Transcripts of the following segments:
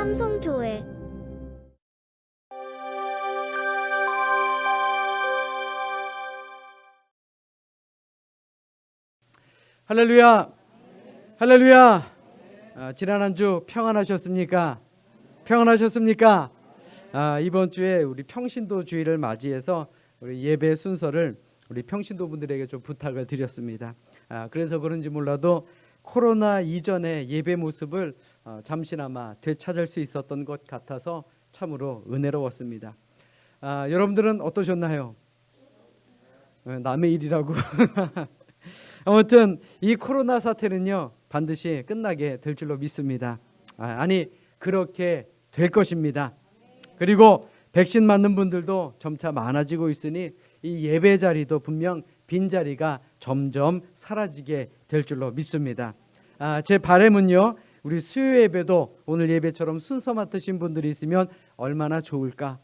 삼성교회 할렐루야, 할렐루야. 지난 한 주 평안하셨습니까? 평안하셨습니까? 이번 주에 우리 평신도 주일을 맞이해서 우리 예배 순서를 우리 평신도 분들에게 좀 부탁을 드렸습니다. 그래서 그런지 몰라도 코로나 이전의 예배 모습을 잠시나마 되찾을 수 있었던 것 같아서 참으로 은혜로웠습니다. 여러분들은 어떠셨나요? 남의 일이라고. 아무튼 이 코로나 사태는요 반드시 끝나게 될 줄로 믿습니다. 아니 그렇게 될 것입니다. 그리고 백신 맞는 분들도 점차 많아지고 있으니 이 예배 자리도 분명 빈자리가 점점 사라지게 될 줄로 믿습니다. 제 바람은요 우리 수요 예배도 오늘 예배처럼 순서 맡으신 분들이 있으면 얼마나 좋을까.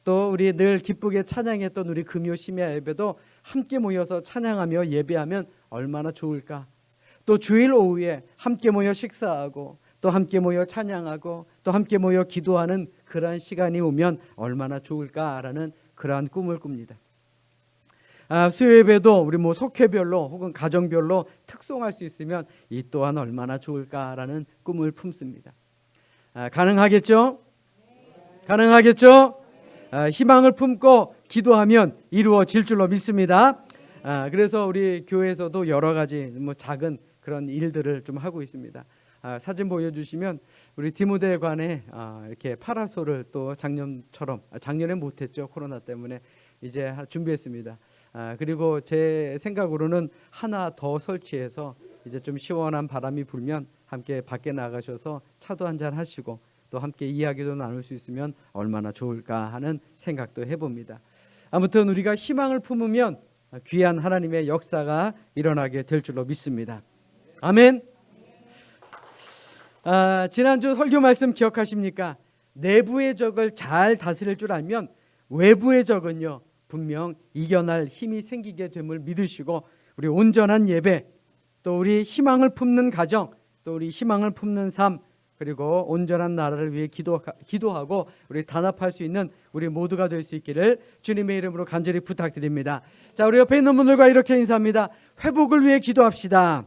또 우리 늘 기쁘게 찬양했던 우리 금요 심야 예배도 함께 모여서 찬양하며 예배하면 얼마나 좋을까. 또 주일 오후에 함께 모여 식사하고 또 함께 모여 찬양하고 또 함께 모여 기도하는 그러한 시간이 오면 얼마나 좋을까라는 그러한 꿈을 꿉니다. 수요 예배도 우리 속회별로 혹은 가정별로 특송할 수 있으면 이 또한 얼마나 좋을까라는 꿈을 품습니다. 가능하겠죠? 가능하겠죠? 희망을 품고 기도하면 이루어질 줄로 믿습니다. 그래서 우리 교회에서도 여러 가지 작은 그런 일들을 좀 하고 있습니다. 사진 보여주시면 우리 디모데관에 이렇게 파라솔을 또 작년처럼 작년에 못했죠. 코로나 때문에 이제 준비했습니다. 그리고 제 생각으로는 하나 더 설치해서 이제 좀 시원한 바람이 불면 함께 밖에 나가셔서 차도 한잔 하시고 또 함께 이야기도 나눌 수 있으면 얼마나 좋을까 하는 생각도 해봅니다. 아무튼 우리가 희망을 품으면 귀한 하나님의 역사가 일어나게 될 줄로 믿습니다. 아멘. 지난주 설교 말씀 기억하십니까? 내부의 적을 잘 다스릴 줄 알면 외부의 적은요 분명 이겨낼 힘이 생기게 됨을 믿으시고 우리 온전한 예배 또 우리 희망을 품는 가정 또 우리 희망을 품는 삶 그리고 온전한 나라를 위해 기도하고 우리 단합할 수 있는 우리 모두가 될 수 있기를 주님의 이름으로 간절히 부탁드립니다. 자, 우리 옆에 있는 분들과 이렇게 인사합니다. 회복을 위해 기도합시다.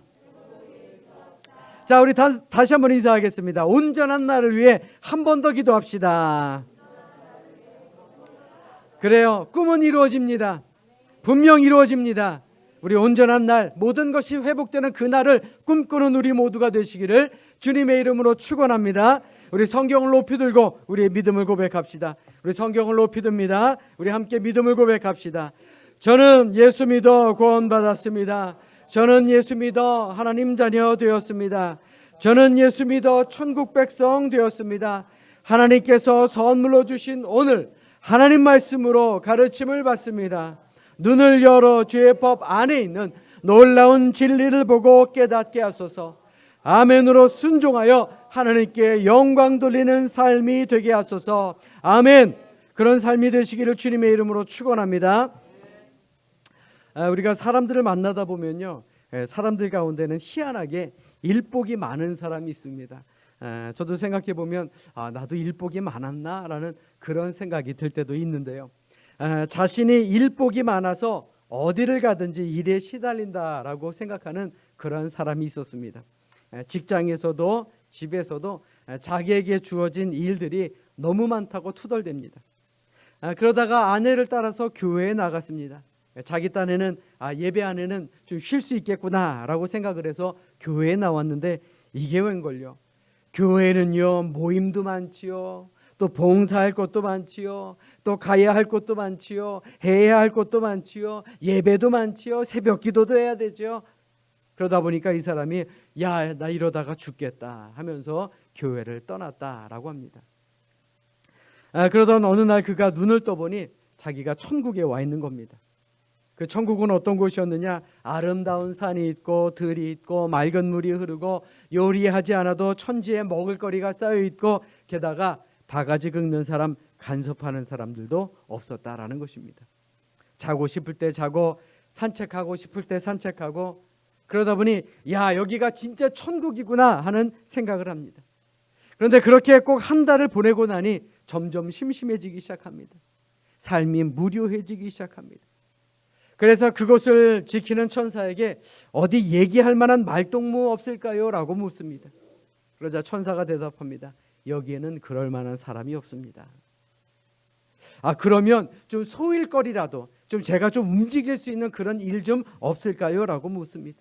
자, 우리 다시 한번 인사하겠습니다. 온전한 나를 위해 한 번 더 기도합시다. 그래요. 꿈은 이루어집니다. 분명 이루어집니다. 우리 온전한 날 모든 것이 회복되는 그 날을 꿈꾸는 우리 모두가 되시기를 주님의 이름으로 축원합니다. 우리 성경을 높이 들고 우리의 믿음을 고백합시다. 우리 성경을 높이 듭니다. 우리 함께 믿음을 고백합시다. 저는 예수 믿어 구원받았습니다. 저는 예수 믿어 하나님 자녀 되었습니다. 저는 예수 믿어 천국 백성 되었습니다. 하나님께서 선물로 주신 오늘 하나님 말씀으로 가르침을 받습니다. 눈을 열어 죄의 법 안에 있는 놀라운 진리를 보고 깨닫게 하소서. 아멘으로 순종하여 하나님께 영광 돌리는 삶이 되게 하소서. 아멘. 그런 삶이 되시기를 주님의 이름으로 축원합니다. 우리가 사람들을 만나다 보면요 사람들 가운데는 희한하게 일복이 많은 사람이 있습니다. 저도 생각해 보면 나도 일복이 많았나 라는 그런 생각이 들 때도 있는데요. 자신이 일복이 많아서 어디를 가든지 일에 시달린다라고 생각하는 그런 사람이 있었습니다. 직장에서도 집에서도 자기에게 주어진 일들이 너무 많다고 투덜댑니다. 그러다가 아내를 따라서 교회에 나갔습니다. 자기 딴에는 예배 안에는 좀 쉴 수 있겠구나라고 생각을 해서 교회에 나왔는데 이게 웬걸요. 교회는요 모임도 많지요. 또 봉사할 것도 많지요. 또 가야 할 것도 많지요. 해야 할 것도 많지요. 예배도 많지요. 새벽 기도도 해야 되죠. 그러다 보니까 이 사람이 야, 나 이러다가 죽겠다 하면서 교회를 떠났다라고 합니다. 그러던 어느 날 그가 눈을 떠보니 자기가 천국에 와 있는 겁니다. 그 천국은 어떤 곳이었느냐? 아름다운 산이 있고 들이 있고 맑은 물이 흐르고 요리하지 않아도 천지에 먹을거리가 쌓여 있고 게다가 바가지 긁는 사람, 간섭하는 사람들도 없었다라는 것입니다. 자고 싶을 때 자고 산책하고 싶을 때 산책하고 그러다 보니 야 여기가 진짜 천국이구나 하는 생각을 합니다. 그런데 그렇게 꼭 한 달을 보내고 나니 점점 심심해지기 시작합니다. 삶이 무료해지기 시작합니다. 그래서 그곳을 지키는 천사에게 어디 얘기할 만한 말동무 없을까요? 라고 묻습니다. 그러자 천사가 대답합니다. 여기에는 그럴 만한 사람이 없습니다. 그러면 좀 소일거리라도 좀 제가 좀 움직일 수 있는 그런 일 좀 없을까요? 라고 묻습니다.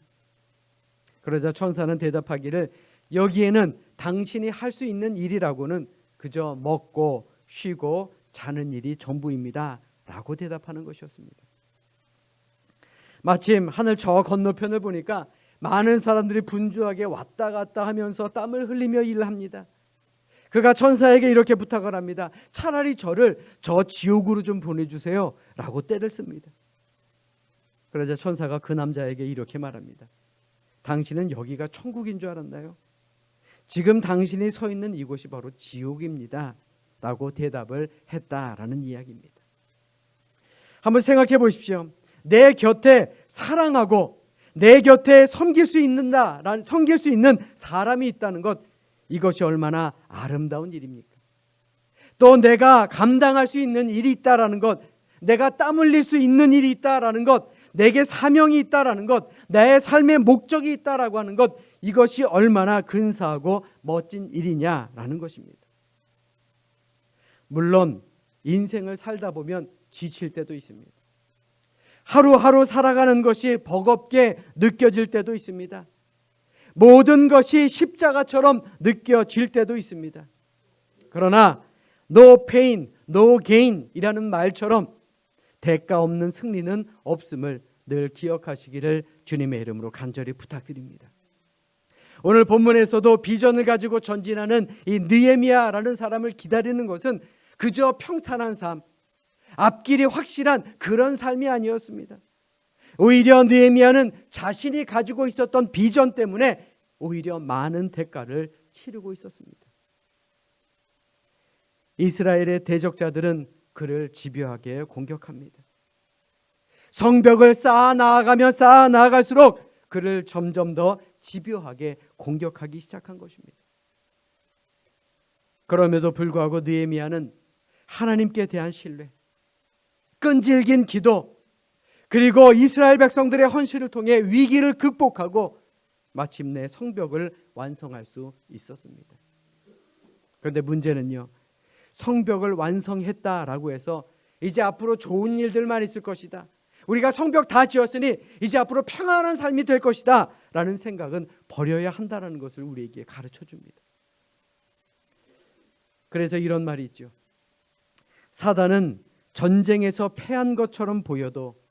그러자 천사는 대답하기를 여기에는 당신이 할 수 있는 일이라고는 그저 먹고 쉬고 자는 일이 전부입니다. 라고 대답하는 것이었습니다. 마침 하늘 저 건너편을 보니까 많은 사람들이 분주하게 왔다 갔다 하면서 땀을 흘리며 일을 합니다. 그가 천사에게 이렇게 부탁을 합니다. 차라리 저를 저 지옥으로 좀 보내주세요. 라고 떼를 씁니다. 그러자 천사가 그 남자에게 이렇게 말합니다. 당신은 여기가 천국인 줄 알았나요? 지금 당신이 서 있는 이곳이 바로 지옥입니다. 라고 대답을 했다라는 이야기입니다. 한번 생각해 보십시오. 내 곁에 사랑하고 내 곁에 섬길 수 있는 사람이 있다는 것, 이것이 얼마나 아름다운 일입니까? 또 내가 감당할 수 있는 일이 있다라는 것, 내가 땀 흘릴 수 있는 일이 있다라는 것, 내게 사명이 있다라는 것, 나의 삶의 목적이 있다라고 하는 것, 이것이 얼마나 근사하고 멋진 일이냐라는 것입니다. 물론 인생을 살다 보면 지칠 때도 있습니다. 하루하루 살아가는 것이 버겁게 느껴질 때도 있습니다. 모든 것이 십자가처럼 느껴질 때도 있습니다. 그러나 no pain, no gain 이라는 말처럼 대가 없는 승리는 없음을 늘 기억하시기를 주님의 이름으로 간절히 부탁드립니다. 오늘 본문에서도 비전을 가지고 전진하는 이 느헤미야라는 사람을 기다리는 것은 그저 평탄한 삶, 앞길이 확실한 그런 삶이 아니었습니다. 오히려 느헤미야는 자신이 가지고 있었던 비전 때문에 오히려 많은 대가를 치르고 있었습니다. 이스라엘의 대적자들은 그를 집요하게 공격합니다. 성벽을 쌓아 나아갈수록 그를 점점 더 집요하게 공격하기 시작한 것입니다. 그럼에도 불구하고 느헤미야는 하나님께 대한 신뢰, 끈질긴 기도, 그리고 이스라엘 백성들의 헌신을 통해 위기를 극복하고 마침내 성벽을 완성할 수 있었습니다. 그런데 문제는요, 성벽을 완성했다라고 해서 이제 앞으로 좋은 일들만 있을 것이다, 우리가 성벽 다 지었으니 이제 앞으로 평안한 삶이 될 것이다 라는 생각은 버려야 한다는 것을 우리에게 가르쳐 줍니다. 그래서 이런 말이 있죠. 사단은 전쟁에서 패한 것처럼 보여도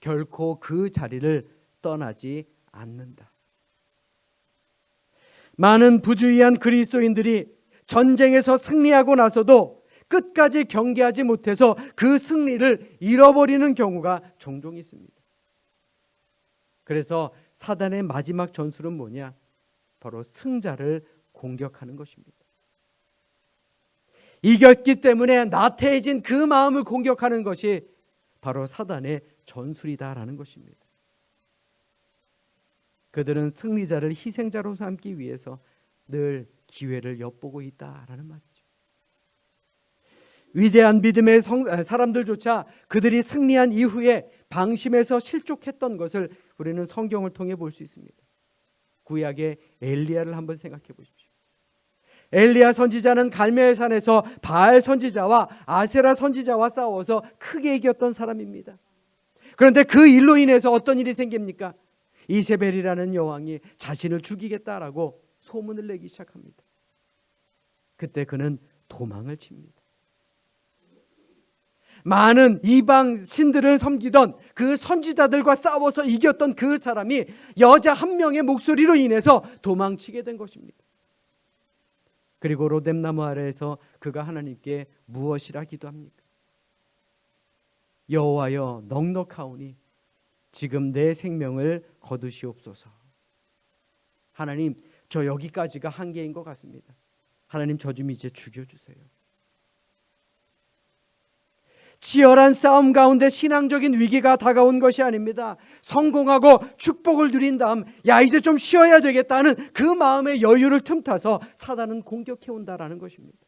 결코 그 자리를 떠나지 않는다. 많은 부주의한 그리스도인들이 전쟁에서 승리하고 나서도 끝까지 경계하지 못해서 그 승리를 잃어버리는 경우가 종종 있습니다. 그래서 사단의 마지막 전술은 뭐냐? 바로 승자를 공격하는 것입니다. 이겼기 때문에 나태해진 그 마음을 공격하는 것이 바로 사단의 전술이다라는 것입니다. 그들은 승리자를 희생자로 삼기 위해서 늘 기회를 엿보고 있다라는 말이죠. 위대한 믿음의 사람들조차 그들이 승리한 이후에 방심해서 실족했던 것을 우리는 성경을 통해 볼 수 있습니다. 구약의 엘리야를 한번 생각해 보십시오. 엘리야 선지자는 갈멜산에서 바알 선지자와 아세라 선지자와 싸워서 크게 이겼던 사람입니다. 그런데 그 일로 인해서 어떤 일이 생깁니까? 이세벨이라는 여왕이 자신을 죽이겠다라고 소문을 내기 시작합니다. 그때 그는 도망을 칩니다. 많은 이방 신들을 섬기던 그 선지자들과 싸워서 이겼던 그 사람이 여자 한 명의 목소리로 인해서 도망치게 된 것입니다. 그리고 로뎀나무 아래에서 그가 하나님께 무엇이라 기도합니까? 여호와여, 넉넉하오니 지금 내 생명을 거두시옵소서. 하나님, 저 여기까지가 한계인 것 같습니다. 하나님, 저 좀 이제 죽여주세요. 치열한 싸움 가운데 신앙적인 위기가 다가온 것이 아닙니다. 성공하고 축복을 누린 다음 이제 좀 쉬어야 되겠다는 그 마음의 여유를 틈타서 사단은 공격해 온다라는 것입니다.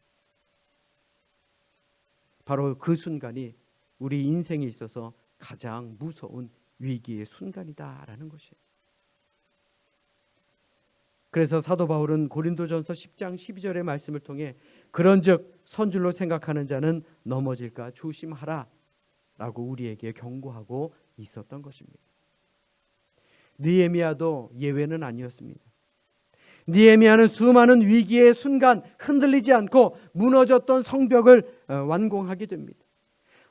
바로 그 순간이 우리 인생에 있어서 가장 무서운 위기의 순간이다라는 것이에요. 그래서 사도 바울은 고린도전서 10장 12절의 말씀을 통해 그런즉 선줄로 생각하는 자는 넘어질까 조심하라 라고 우리에게 경고하고 있었던 것입니다. 느헤미야도 예외는 아니었습니다. 느헤미야는 수많은 위기의 순간 흔들리지 않고 무너졌던 성벽을 완공하게 됩니다.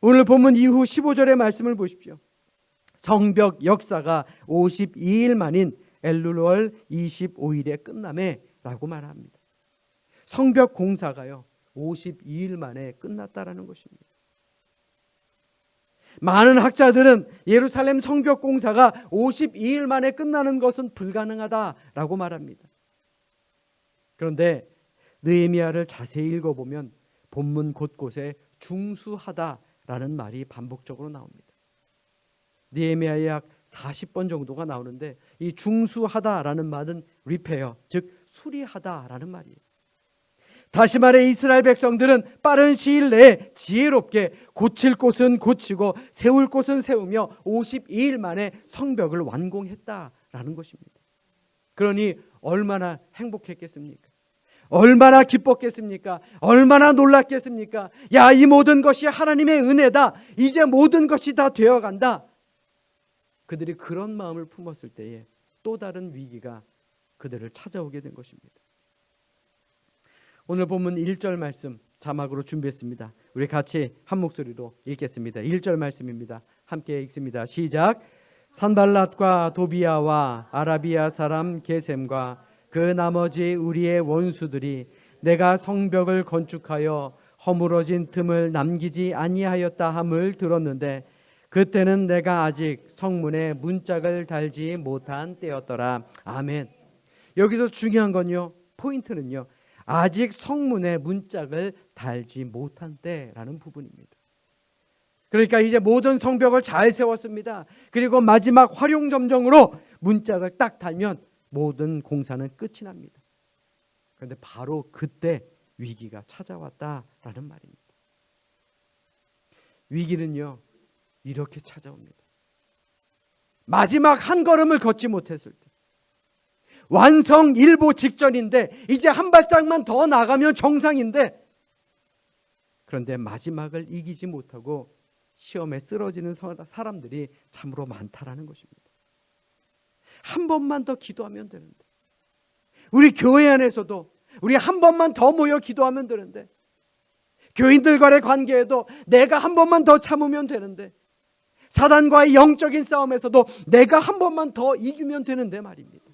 오늘 본문 이후 15절의 말씀을 보십시오. 성벽 역사가 52일 만인 엘룰월 25일에 끝남에 라고 말합니다. 성벽 공사가요 52일 만에 끝났다라는 것입니다. 많은 학자들은 예루살렘 성벽 공사가 52일 만에 끝나는 것은 불가능하다라고 말합니다. 그런데 느헤미야를 자세히 읽어보면 본문 곳곳에 중수하다라는 말이 반복적으로 나옵니다. 느헤미야에 약 40번 정도가 나오는데 이 중수하다라는 말은 리페어, 즉 수리하다라는 말이에요. 다시 말해 이스라엘 백성들은 빠른 시일 내에 지혜롭게 고칠 곳은 고치고 세울 곳은 세우며 52일 만에 성벽을 완공했다라는 것입니다. 그러니 얼마나 행복했겠습니까? 얼마나 기뻤겠습니까? 얼마나 놀랐겠습니까? 이 모든 것이 하나님의 은혜다. 이제 모든 것이 다 되어간다. 그들이 그런 마음을 품었을 때에 또 다른 위기가 그들을 찾아오게 된 것입니다. 오늘 본문 1절 말씀 자막으로 준비했습니다. 우리 같이 한 목소리로 읽겠습니다. 1절 말씀입니다. 함께 읽습니다. 시작. 산발랏과 도비아와 아라비아 사람 게셈과 그 나머지 우리의 원수들이 내가 성벽을 건축하여 허물어진 틈을 남기지 아니하였다 함을 들었는데 그때는 내가 아직 성문에 문짝을 달지 못한 때였더라. 아멘. 여기서 중요한 건요, 포인트는요, 아직 성문에 문짝을 달지 못한 때라는 부분입니다. 그러니까 이제 모든 성벽을 잘 세웠습니다. 그리고 마지막 활용점정으로 문짝을 딱 달면 모든 공사는 끝이 납니다. 그런데 바로 그때 위기가 찾아왔다라는 말입니다. 위기는요 이렇게 찾아옵니다. 마지막 한 걸음을 걷지 못했을 때, 완성일보 직전인데 이제 한 발짝만 더 나가면 정상인데, 그런데 마지막을 이기지 못하고 시험에 쓰러지는 사람들이 참으로 많다라는 것입니다. 한 번만 더 기도하면 되는데, 우리 교회 안에서도 우리 한 번만 더 모여 기도하면 되는데, 교인들과의 관계에도 내가 한 번만 더 참으면 되는데, 사단과의 영적인 싸움에서도 내가 한 번만 더 이기면 되는데 말입니다.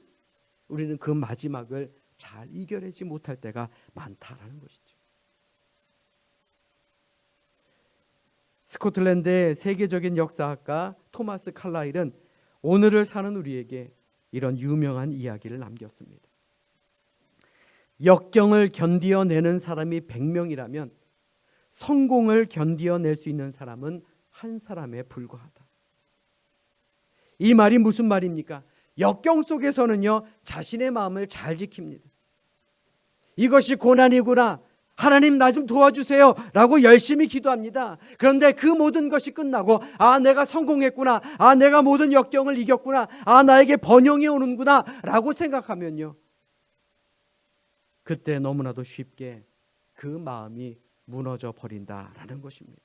우리는 그 마지막을 잘 이겨내지 못할 때가 많다라는 것이죠. 스코틀랜드의 세계적인 역사학가 토마스 칼라일은 오늘을 사는 우리에게 이런 유명한 이야기를 남겼습니다. 역경을 견디어내는 사람이 100명이라면 성공을 견디어낼 수 있는 사람은 한 사람에 불과하다. 이 말이 무슨 말입니까? 역경 속에서는요 자신의 마음을 잘 지킵니다. 이것이 고난이구나, 하나님 나 좀 도와주세요 라고 열심히 기도합니다. 그런데 그 모든 것이 끝나고 내가 성공했구나, 내가 모든 역경을 이겼구나, 나에게 번영이 오는구나 라고 생각하면요, 그때 너무나도 쉽게 그 마음이 무너져 버린다라는 것입니다.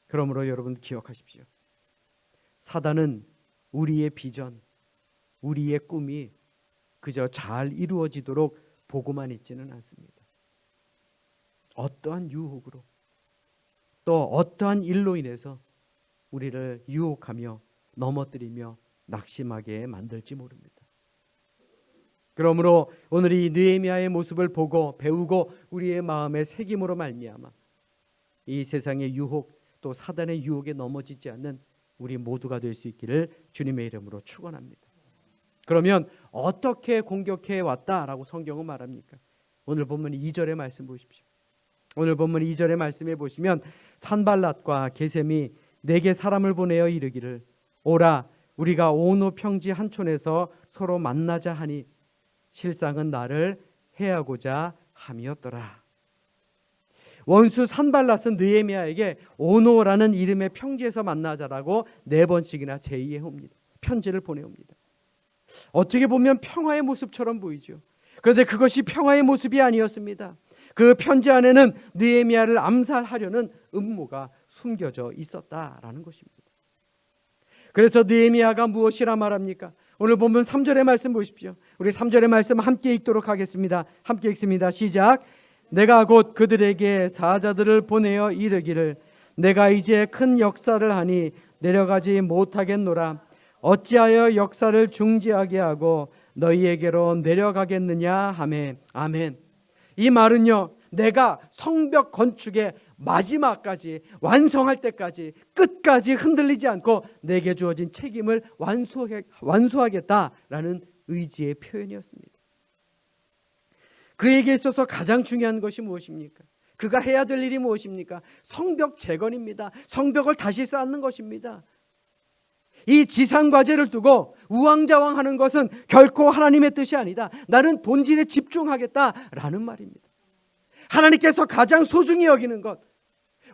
그러므로 여러분 기억하십시오. 사단은 우리의 비전, 우리의 꿈이 그저 잘 이루어지도록 보고만 있지는 않습니다. 어떠한 유혹으로, 또 어떠한 일로 인해서 우리를 유혹하며 넘어뜨리며 낙심하게 만들지 모릅니다. 그러므로 오늘 이 느헤미야의 모습을 보고 배우고 우리의 마음에 새김으로 말미암아 이 세상의 유혹, 또 사단의 유혹에 넘어지지 않는 우리 모두가 될 수 있기를 주님의 이름으로 축원합니다. 그러면 어떻게 공격해 왔다라고 성경은 말합니까? 오늘 보면 2절의 말씀 보십시오. 오늘 본문 2절의 말씀에 보시면 산발랏과 게셈이 내게 사람을 보내어 이르기를 오라 우리가 오노 평지 한촌에서 서로 만나자 하니 실상은 나를 해하고자 함이었더라. 원수 산발랏은 느헤미야에게 오노라는 이름의 평지에서 만나자라고 4번씩이나 제의해 옵니다. 편지를 보내옵니다. 어떻게 보면 평화의 모습처럼 보이죠. 그런데 그것이 평화의 모습이 아니었습니다. 그 편지 안에는 느헤미야를 암살하려는 음모가 숨겨져 있었다라는 것입니다. 그래서 느헤미야가 무엇이라 말합니까? 오늘 보면 3절의 말씀 보십시오. 우리 3절의 말씀 함께 읽도록 하겠습니다. 함께 읽습니다. 시작. 내가 곧 그들에게 사자들을 보내어 이르기를 내가 이제 큰 역사를 하니 내려가지 못하겠노라. 어찌하여 역사를 중지하게 하고 너희에게로 내려가겠느냐 하매. 아멘. 이 말은요, 내가 성벽 건축의 마지막까지 완성할 때까지 끝까지 흔들리지 않고 내게 주어진 책임을 완수하겠다라는 의지의 표현이었습니다. 그에게 있어서 가장 중요한 것이 무엇입니까? 그가 해야 될 일이 무엇입니까? 성벽 재건입니다. 성벽을 다시 쌓는 것입니다. 이 지상 과제를 두고 우왕좌왕하는 것은 결코 하나님의 뜻이 아니다. 나는 본질에 집중하겠다라는 말입니다. 하나님께서 가장 소중히 여기는 것,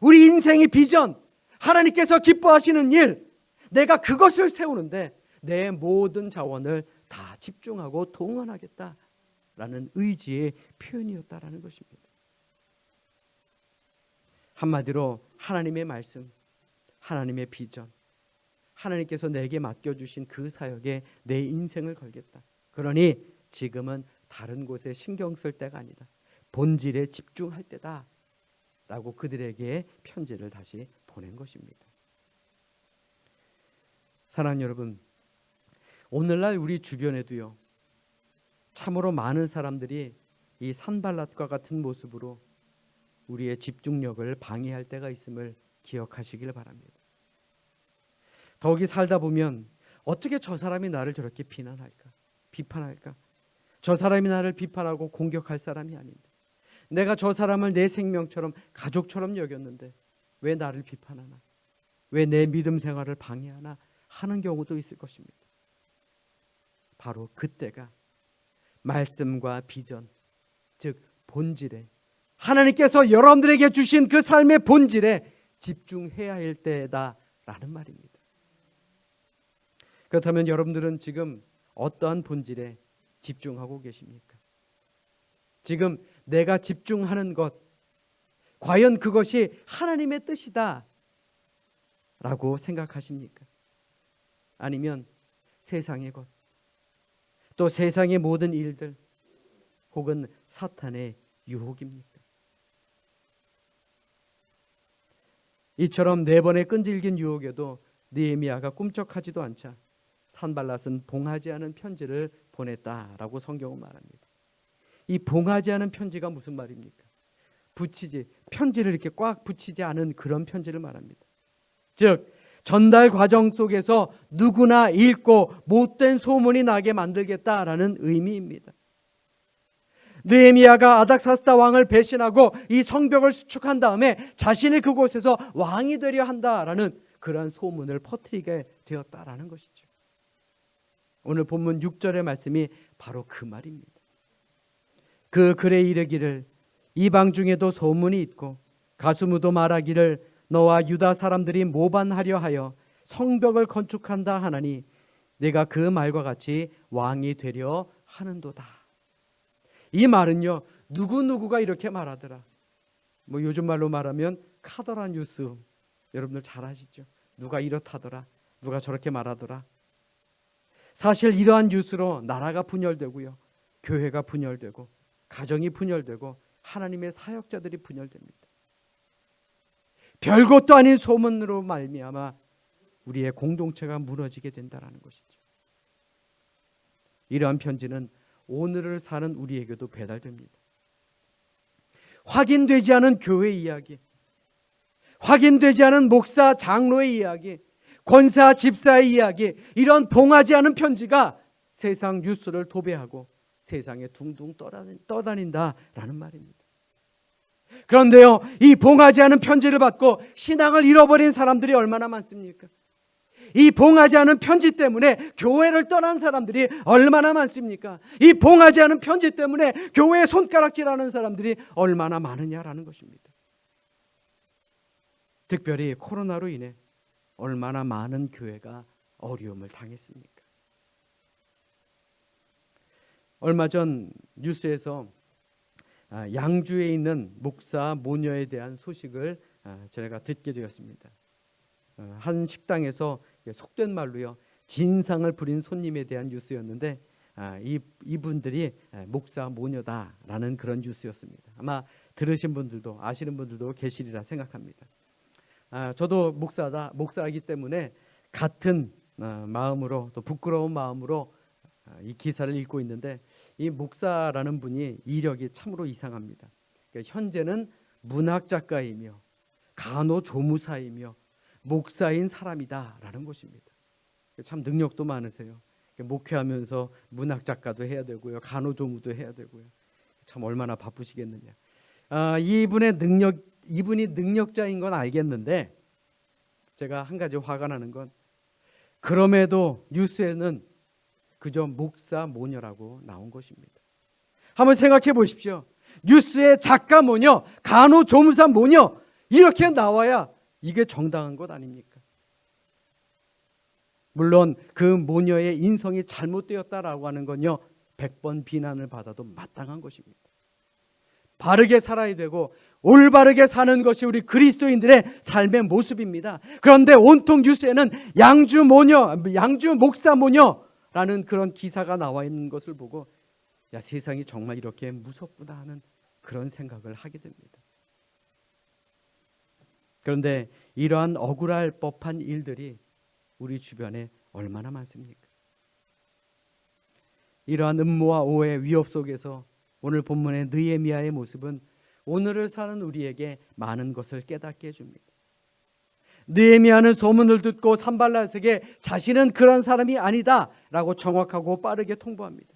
우리 인생의 비전, 하나님께서 기뻐하시는 일, 내가 그것을 세우는데 내 모든 자원을 다 집중하고 동원하겠다라는 의지의 표현이었다라는 것입니다. 한마디로 하나님의 말씀, 하나님의 비전, 하나님께서 내게 맡겨주신 그 사역에 내 인생을 걸겠다. 그러니 지금은 다른 곳에 신경 쓸 때가 아니다. 본질에 집중할 때다 라고 그들에게 편지를 다시 보낸 것입니다. 사랑하는 여러분, 오늘날 우리 주변에도요 참으로 많은 사람들이 이 산발랏과 같은 모습으로 우리의 집중력을 방해할 때가 있음을 기억하시길 바랍니다. 더욱이 살다 보면 어떻게 저 사람이 나를 저렇게 비판할까? 저 사람이 나를 비판하고 공격할 사람이 아닌데, 내가 저 사람을 내 생명처럼 가족처럼 여겼는데 왜 나를 비판하나? 왜 내 믿음 생활을 방해하나? 하는 경우도 있을 것입니다. 바로 그때가 말씀과 비전, 즉 본질에, 하나님께서 여러분들에게 주신 그 삶의 본질에 집중해야 할 때다라는 말입니다. 그렇다면 여러분들은 지금 어떠한 본질에 집중하고 계십니까? 지금 내가 집중하는 것, 과연 그것이 하나님의 뜻이다 라고 생각하십니까? 아니면 세상의 것, 또 세상의 모든 일들, 혹은 사탄의 유혹입니까? 이처럼 4번의 끈질긴 유혹에도 느헤미야가 꿈쩍하지도 않자 산발랏은 봉하지 않은 편지를 보냈다라고 성경은 말합니다. 이 봉하지 않은 편지가 무슨 말입니까? 편지를 이렇게 꽉 붙이지 않은 그런 편지를 말합니다. 즉 전달 과정 속에서 누구나 읽고 못된 소문이 나게 만들겠다라는 의미입니다. 느헤미야가 아닥사스다 왕을 배신하고 이 성벽을 수축한 다음에 자신이 그곳에서 왕이 되려 한다라는 그러한 소문을 퍼뜨리게 되었다라는 것이죠. 오늘 본문 6절의 말씀이 바로 그 말입니다. 그 글에 이르기를 이방 중에도 소문이 있고 가수무도 말하기를 너와 유다 사람들이 모반하려 하여 성벽을 건축한다 하나니 내가 그 말과 같이 왕이 되려 하는도다. 이 말은요, 누구누구가 이렇게 말하더라. 요즘 말로 말하면 카더라 뉴스, 여러분들 잘 아시죠? 누가 이렇다더라, 누가 저렇게 말하더라. 사실 이러한 뉴스로 나라가 분열되고요, 교회가 분열되고 가정이 분열되고 하나님의 사역자들이 분열됩니다. 별것도 아닌 소문으로 말미암아 우리의 공동체가 무너지게 된다는 것이죠. 이러한 편지는 오늘을 사는 우리에게도 배달됩니다. 확인되지 않은 교회 이야기, 확인되지 않은 목사 장로의 이야기, 권사 집사의 이야기, 이런 봉하지 않은 편지가 세상 뉴스를 도배하고 세상에 둥둥 떠다닌다라는 말입니다. 그런데요, 이 봉하지 않은 편지를 받고 신앙을 잃어버린 사람들이 얼마나 많습니까? 이 봉하지 않은 편지 때문에 교회를 떠난 사람들이 얼마나 많습니까? 이 봉하지 않은 편지 때문에 교회에 손가락질하는 사람들이 얼마나 많으냐라는 것입니다. 특별히 코로나로 인해 얼마나 많은 교회가 어려움을 당했습니까? 얼마 전 뉴스에서 양주에 있는 목사 모녀에 대한 소식을 제가 듣게 되었습니다. 한 식당에서 속된 말로요, 진상을 부린 손님에 대한 뉴스였는데 이분들이 목사 모녀다라는 그런 뉴스였습니다. 아마 들으신 분들도 아시는 분들도 계시리라 생각합니다. 저도 목사이기 때문에 같은 마음으로, 또 부끄러운 마음으로 이 기사를 읽고 있는데, 이 목사라는 분이 이력이 참으로 이상합니다. 그러니까 현재는 문학 작가이며 간호조무사이며 목사인 사람이다라는 것입니다. 참 능력도 많으세요. 목회하면서 문학 작가도 해야 되고요, 간호조무도 해야 되고요. 참 얼마나 바쁘시겠느냐. 이분이 능력자인 건 알겠는데, 제가 한 가지 화가 나는 건, 그럼에도 뉴스에는 그저 목사 모녀라고 나온 것입니다. 한번 생각해 보십시오. 뉴스에 작가 모녀, 간호조무사 모녀 이렇게 나와야 이게 정당한 것 아닙니까? 물론 그 모녀의 인성이 잘못되었다라고 하는 건요, 100번 비난을 받아도 마땅한 것입니다. 바르게 살아야 되고 올바르게 사는 것이 우리 그리스도인들의 삶의 모습입니다. 그런데 온통 뉴스에는 양주 목사 모녀라는 그런 기사가 나와 있는 것을 보고, 야, 세상이 정말 이렇게 무섭구나 하는 그런 생각을 하게 됩니다. 그런데 이러한 억울할 법한 일들이 우리 주변에 얼마나 많습니까? 이러한 음모와 오해, 위협 속에서 오늘 본문의 느헤미야의 모습은 오늘을 사는 우리에게 많은 것을 깨닫게 해줍니다. 느헤미야는 소문을 듣고 산발랏에게 자신은 그런 사람이 아니다라고 정확하고 빠르게 통보합니다.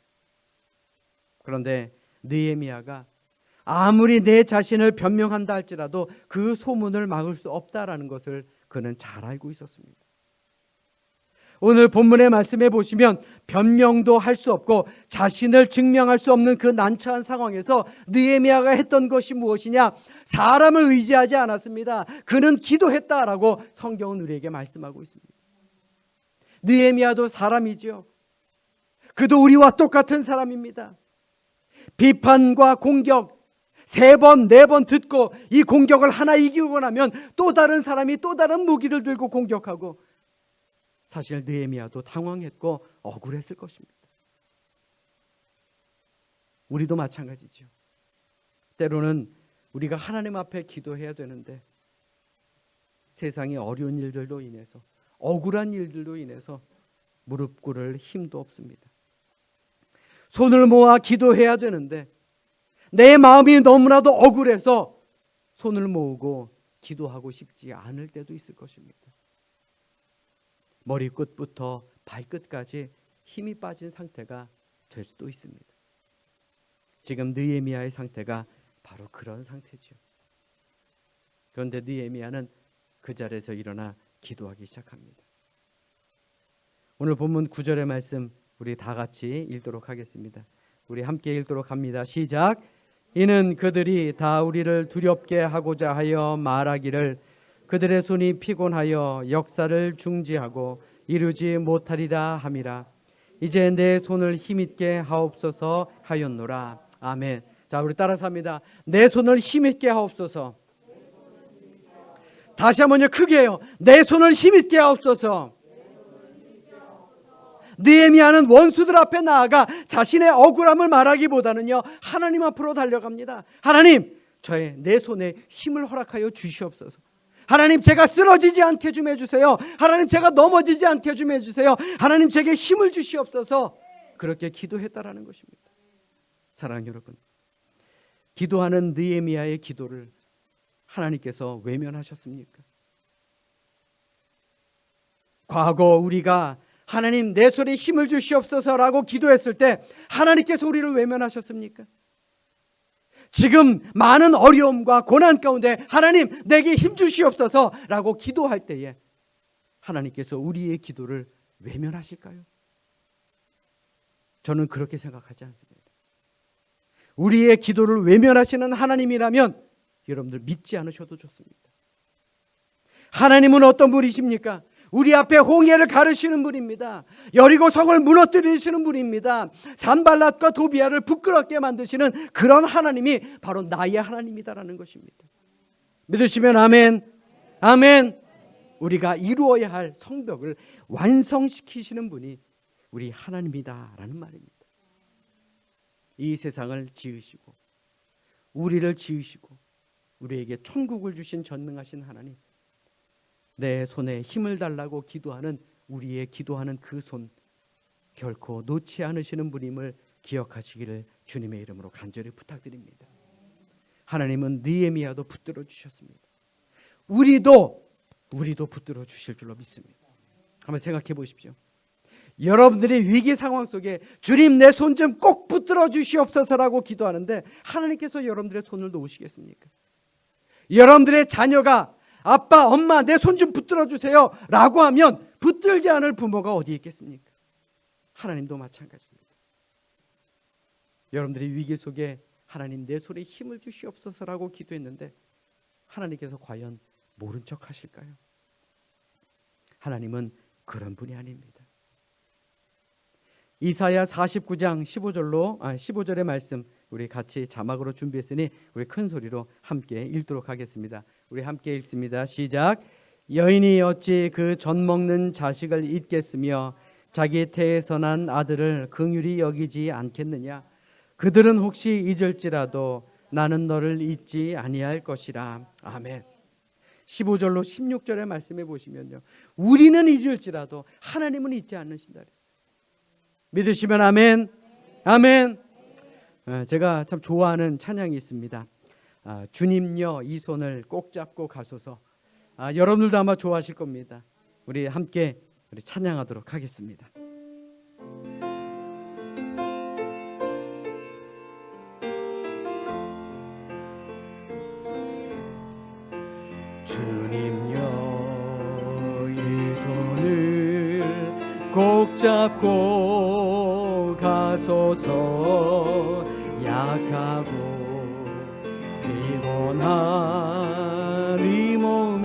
그런데 느헤미야가 아무리 내 자신을 변명한다 할지라도 그 소문을 막을 수 없다라는 것을 그는 잘 알고 있었습니다. 오늘 본문의 말씀에 보시면 변명도 할 수 없고 자신을 증명할 수 없는 그 난처한 상황에서 느헤미야가 했던 것이 무엇이냐? 사람을 의지하지 않았습니다. 그는 기도했다라고 성경은 우리에게 말씀하고 있습니다. 느헤미야도 사람이죠. 그도 우리와 똑같은 사람입니다. 비판과 공격 3번, 4번 듣고 이 공격을 하나 이기고 나면 또 다른 사람이 또 다른 무기를 들고 공격하고, 사실 느헤미야도 당황했고 억울했을 것입니다. 우리도 마찬가지죠. 때로는 우리가 하나님 앞에 기도해야 되는데 세상의 어려운 일들로 인해서, 억울한 일들로 인해서 무릎 꿇을 힘도 없습니다. 손을 모아 기도해야 되는데 내 마음이 너무나도 억울해서 손을 모으고 기도하고 싶지 않을 때도 있을 것입니다. 머리끝부터 발끝까지 힘이 빠진 상태가 될 수도 있습니다. 지금 느헤미야의 상태가 바로 그런 상태죠. 그런데 느헤미야는 그 자리에서 일어나 기도하기 시작합니다. 오늘 본문 9절의 말씀 우리 다 같이 읽도록 하겠습니다. 우리 함께 읽도록 합니다. 시작. 이는 그들이 다 우리를 두렵게 하고자 하여 말하기를 그들의 손이 피곤하여 역사를 중지하고 이루지 못하리라 함이라. 이제 내 손을 힘있게 하옵소서 하였노라. 아멘. 자, 우리 따라서 합니다. 내 손을 힘있게 하옵소서. 다시 한번요, 크게 해요. 내 손을 힘있게 하옵소서. 느헤미야는 원수들 앞에 나아가 자신의 억울함을 말하기보다는요, 하나님 앞으로 달려갑니다. 하나님, 내 손에 힘을 허락하여 주시옵소서. 하나님, 제가 쓰러지지 않게 좀 해주세요. 하나님, 제가 넘어지지 않게 좀 해주세요. 하나님, 제게 힘을 주시옵소서. 그렇게 기도했다라는 것입니다. 사랑하는 여러분, 기도하는 느헤미야의 기도를 하나님께서 외면하셨습니까? 과거 우리가 하나님, 내 손에 힘을 주시옵소서라고 기도했을 때 하나님께서 우리를 외면하셨습니까? 지금 많은 어려움과 고난 가운데 하나님 내게 힘 주시옵소서라고 기도할 때에 하나님께서 우리의 기도를 외면하실까요? 저는 그렇게 생각하지 않습니다. 우리의 기도를 외면하시는 하나님이라면 여러분들 믿지 않으셔도 좋습니다. 하나님은 어떤 분이십니까? 우리 앞에 홍해를 가르시는 분입니다. 여리고 성을 무너뜨리시는 분입니다. 산발랏과 도비아를 부끄럽게 만드시는 그런 하나님이 바로 나의 하나님이다라는 것입니다. 믿으시면 아멘. 아멘. 우리가 이루어야 할 성벽을 완성시키시는 분이 우리 하나님이다라는 말입니다. 이 세상을 지으시고 우리를 지으시고 우리에게 천국을 주신 전능하신 하나님, 내 손에 힘을 달라고 기도하는 우리의 기도하는 그 손 결코 놓지 않으시는 분임을 기억하시기를 주님의 이름으로 간절히 부탁드립니다. 하나님은 느헤미야도 붙들어 주셨습니다. 우리도 붙들어 주실 줄로 믿습니다. 한번 생각해 보십시오. 여러분들이 위기 상황 속에 주님 내 손 좀 꼭 붙들어 주시옵소서라고 기도하는데 하나님께서 여러분들의 손을 놓으시겠습니까? 여러분들의 자녀가 아빠, 엄마 내 손 좀 붙들어 주세요 라고 하면 붙들지 않을 부모가 어디 있겠습니까? 하나님도 마찬가지입니다. 여러분들이 위기 속에 하나님 내 손에 힘을 주시옵소서라고 기도했는데 하나님께서 과연 모른 척 하실까요? 하나님은 그런 분이 아닙니다. 이사야 49장 15절의 말씀 우리 같이 자막으로 준비했으니 우리 큰 소리로 함께 읽도록 하겠습니다. 우리 함께 읽습니다. 시작. 여인이 어찌 그 젖 먹는 자식을 잊겠으며 자기 태에서 난 아들을 긍휼히 여기지 않겠느냐. 그들은 혹시 잊을지라도 나는 너를 잊지 아니할 것이라. 아멘. 15절로 16절의 말씀해 보시면요, 우리는 잊을지라도 하나님은 잊지 않으신다 그랬어요. 믿으시면 아멘. 아멘. 제가 참 좋아하는 찬양이 있습니다. 주님여 이 손을 꼭 잡고 가소서. 여러분들도 아마 좋아하실 겁니다. 우리 함께 찬양하도록 하겠습니다. 주님여 이 손을 꼭 잡고 가소서. 약하고 피곤한 이 몸을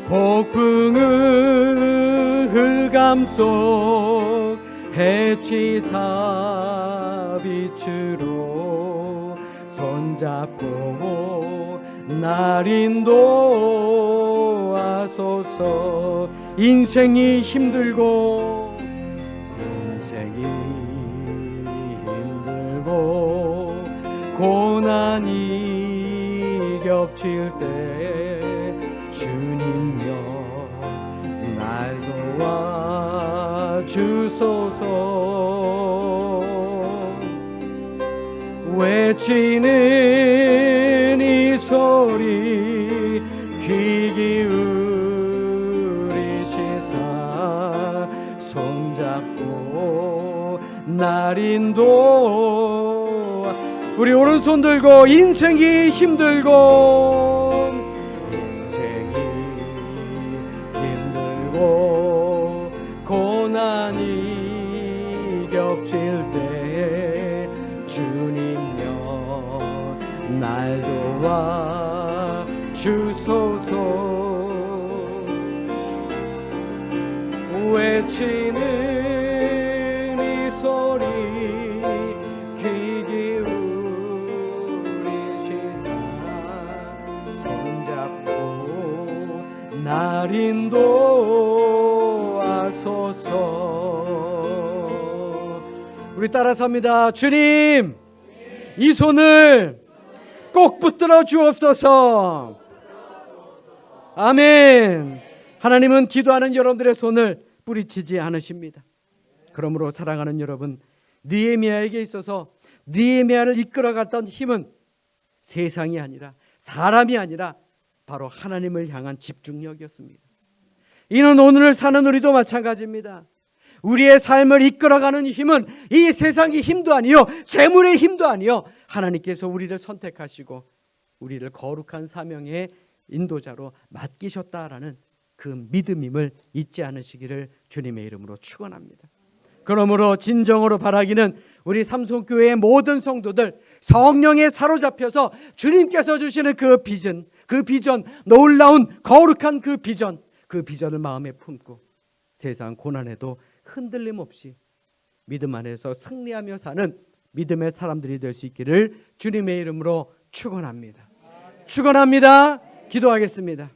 폭풍의 흑암 속 해치사 빛으로 손잡고 날 인도하소서. 인생이 힘들고 고난이 겹칠 때 주님여 날 도와주소서. 외치는 이 소리 귀 기울이시사 손잡고 날 인도. 우리 오른손 들고 인생이 힘들고 고난이 겹칠 때 주님여 날 도와 주소서. 외치는 이 소리 날 인도하소서. 우리 따라서 합니다. 주님, 이 손을 꼭 붙들어 주옵소서. 아멘. 하나님은 기도하는 여러분들의 손을 뿌리치지 않으십니다. 그러므로 사랑하는 여러분, 느헤미야에게 있어서 느헤미야를 이끌어갔던 힘은 세상이 아니라 사람이 아니라 바로 하나님을 향한 집중력이었습니다. 이는 오늘을 사는 우리도 마찬가지입니다. 우리의 삶을 이끌어가는 힘은 이 세상의 힘도 아니요 재물의 힘도 아니요 하나님께서 우리를 선택하시고 우리를 거룩한 사명의 인도자로 맡기셨다라는 그 믿음임을 잊지 않으시기를 주님의 이름으로 축원합니다. 그러므로 진정으로 바라기는 우리 삼성교회의 모든 성도들 성령에 사로잡혀서 주님께서 주시는 그 비전, 놀라운 거룩한 그 비전을 마음에 품고 세상 고난에도 흔들림 없이 믿음 안에서 승리하며 사는 믿음의 사람들이 될 수 있기를 주님의 이름으로 축원합니다. 축원합니다. 기도하겠습니다.